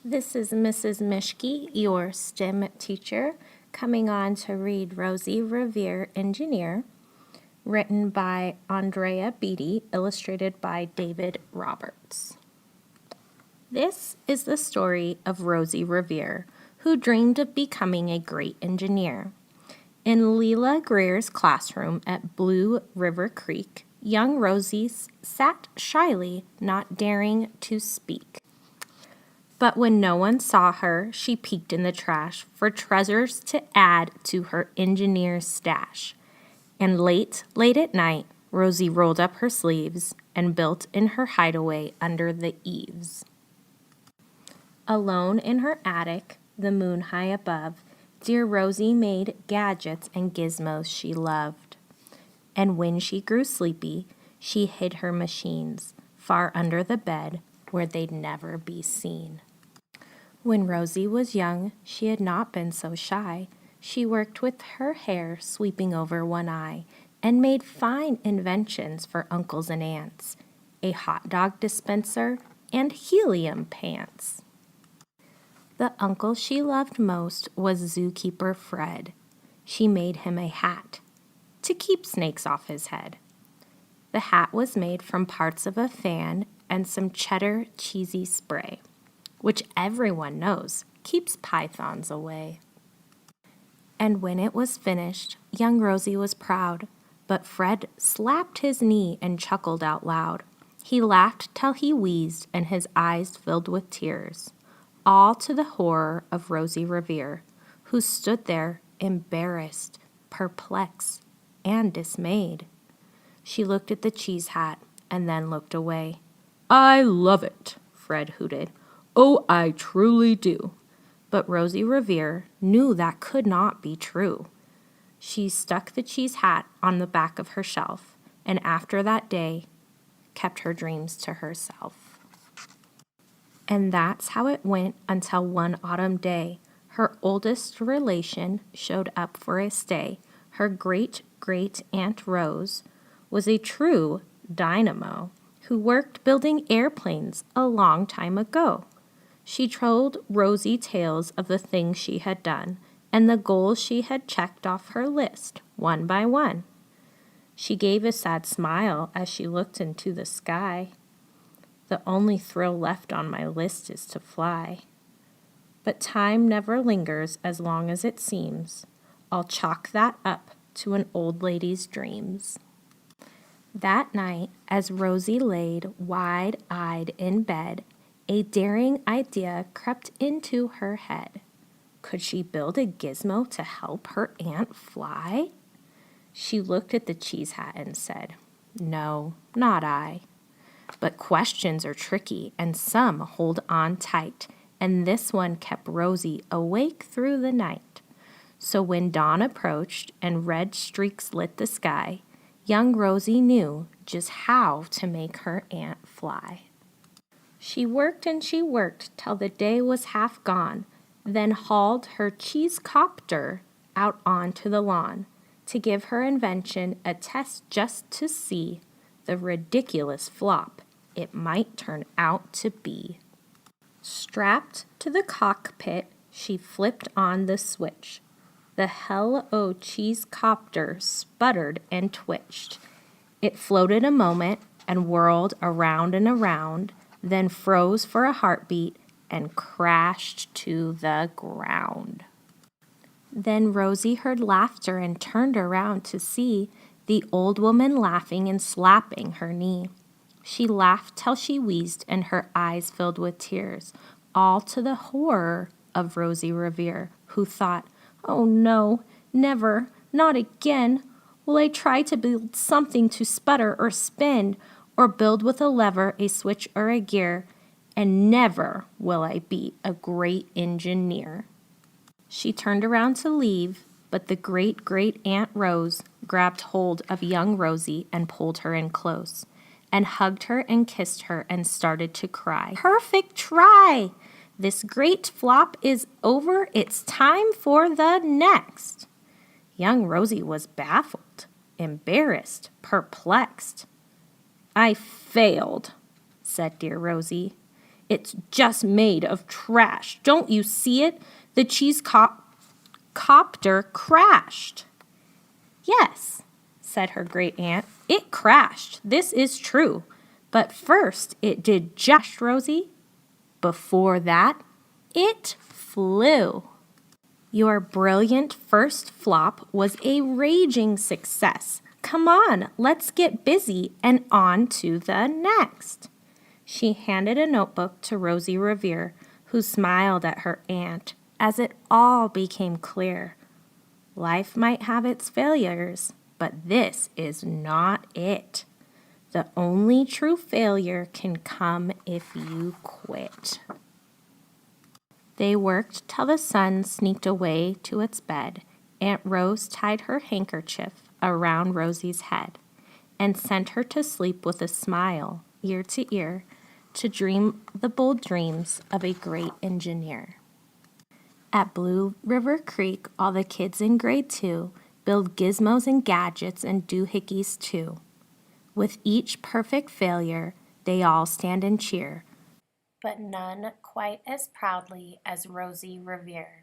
This is Mrs. Mischke, your STEM teacher, coming on to read Rosie, Revere, Engineer, written by Andrea Beatty, illustrated by David Roberts. This is the story of Rosie Revere, who dreamed of becoming a great engineer. In Leela Greer's classroom at Blue River Creek, young Rosie sat shyly, not daring to speak. But when no one saw her, she peeked in the trash for treasures to add to her engineer's stash. And late at night, Rosie rolled up her sleeves and built in her hideaway under the eaves. Alone in her attic, the moon high above, dear Rosie made gadgets and gizmos she loved. And when she grew sleepy, she hid her machines far under the bed where they'd never be seen. When Rosie was young, she had not been so shy. She worked with her hair sweeping over one eye and made fine inventions for uncles and aunts, a hot dog dispenser and helium pants. The uncle she loved most was zookeeper Fred. She made him a hat to keep snakes off his head. The hat was made from parts of a fan and some cheddar cheesy spray, which everyone knows keeps pythons away. And when it was finished, young Rosie was proud, but Fred slapped his knee and chuckled out loud. He laughed till he wheezed and his eyes filled with tears, all to the horror of Rosie Revere, who stood there embarrassed, perplexed, and dismayed. She looked at the cheese hat and then looked away. "I love it," Fred hooted. "Oh, I truly do." But Rosie Revere knew that could not be true. She stuck the cheese hat on the back of her shelf, and after that day, kept her dreams to herself. And that's how it went until one autumn day, her oldest relation showed up for a stay. Her great-great-aunt Rose was a true dynamo who worked building airplanes a long time ago. She told Rosie tales of the things she had done and the goals she had checked off her list, one by one. She gave a sad smile as she looked into the sky. "The only thrill left on my list is to fly. But time never lingers as long as it seems. I'll chalk that up to an old lady's dreams." That night, as Rosie laid wide-eyed in bed, a daring idea crept into her head. Could she build a gizmo to help her aunt fly? She looked at the cheese hat and said, "No, not I." But questions are tricky and some hold on tight, and this one kept Rosie awake through the night. So when dawn approached and red streaks lit the sky, young Rosie knew just how to make her aunt fly. She worked and she worked till the day was half gone, then hauled her cheese copter out onto the lawn to give her invention a test just to see the ridiculous flop it might turn out to be. Strapped to the cockpit, she flipped on the switch. The Hello Cheese copter sputtered and twitched. It floated a moment and whirled around and around, then froze for a heartbeat and crashed to the ground. Then Rosie heard laughter and turned around to see the old woman laughing and slapping her knee. She laughed till she wheezed and her eyes filled with tears, all to the horror of Rosie Revere, who thought, "Oh no, never, not again, will I try to build something to sputter or spin, or build with a lever, a switch, or a gear, and never will I be a great engineer." She turned around to leave, but the great-great-aunt Rose grabbed hold of young Rosie and pulled her in close, and hugged her and kissed her and started to cry. "Perfect try! This great flop is over. It's time for the next." Young Rosie was baffled, embarrassed, perplexed. "I failed," said dear Rosie. It's just made of trash. Don't you see it? The cheese copter crashed. Yes, said her great aunt. It crashed. This is true. But first it did just, Rosie. Before that, it flew. Your brilliant first flop was a raging success. Come on, let's get busy and on to the next. She handed a notebook to Rosie Revere, who smiled at her aunt as it all became clear. Life might have its failures, but this is not it. The only true failure can come if you quit. They worked till the sun sneaked away to its bed. Aunt Rose tied her handkerchief around Rosie's head and sent her to sleep with a smile, ear to ear, to dream the bold dreams of a great engineer. At Blue River Creek, all the kids in grade 2 build gizmos and gadgets and doohickeys too. With each perfect failure, they all stand and cheer, but none quite as proudly as Rosie Revere.